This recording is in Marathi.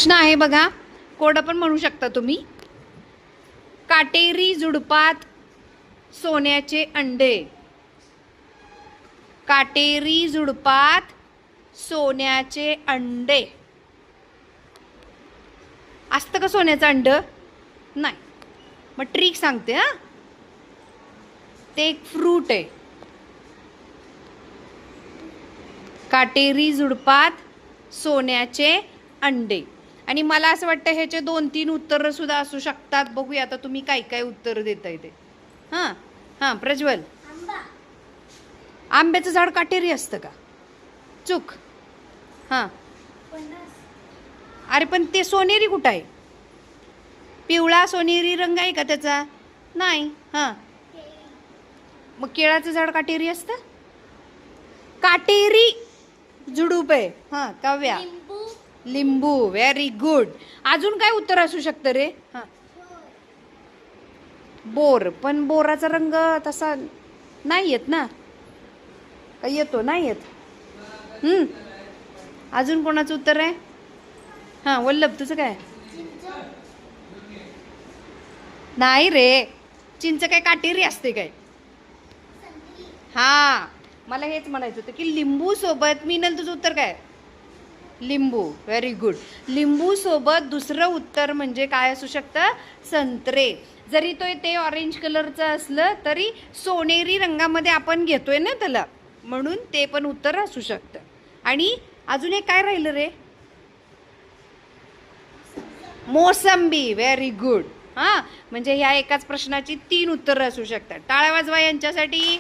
प्रश्न आहे बघा, कोड पण म्हणू शकता तुम्ही. काटेरी झुडपात सोन्याचे अंडे. काटेरी झुडपात सोन्याचे अंडे. असतं का सोन्याचं अंड? नाही. मग ट्रिक सांगते हा. ते एक फ्रूट आहे. काटेरी झुडपात सोन्याचे अंडे. आणि मला असं वाटतं ह्याचे 2-3 उत्तरं सुद्धा असू शकतात. बघूया आता तुम्ही काय काय उत्तर देताय ते. हां हां प्रज्वल. आंब्याचं झाड काटेरी असतं का? चूक. हां अरे पण ते सोनेरी कुठं आहे? पिवळा सोनेरी रंग आहे का त्याचा? नाही. हां मग केळाचं झाड काटेरी असतं? काटेरी झुडूप आहे. हां काव्या. लिंबू. Very good. अजून काय उत्तर असू शकतं रे? हां बोर. पण बोराचा रंग तसा नाही येत ना. का येतो? नाही येत. अजून कोणाचं उत्तर आहे? हां वल्लभ तुझं काय? नाही रे, चिंच काय काटेरी असते काय? हां मला हेच म्हणायचं होतं की लिंबू सोबत. मीनल तुझं उत्तर काय? लिंबू. Very good. लिंबू सोबत दुसरं उत्तर म्हणजे काय असू शकतं? संत्रे. जरी तो ते ऑरेंज कलरचं असलं तरी सोनेरी रंगामध्ये आपण घेतोय ना त्याला, म्हणून ते पण उत्तर असू शकतं. आणि अजून एक काय राहिलं रे? मोसंबी. Very good. हां म्हणजे ह्या एकाच प्रश्नाची 3 उत्तरं असू शकतात. टाळ्या वाजवा यांच्यासाठी.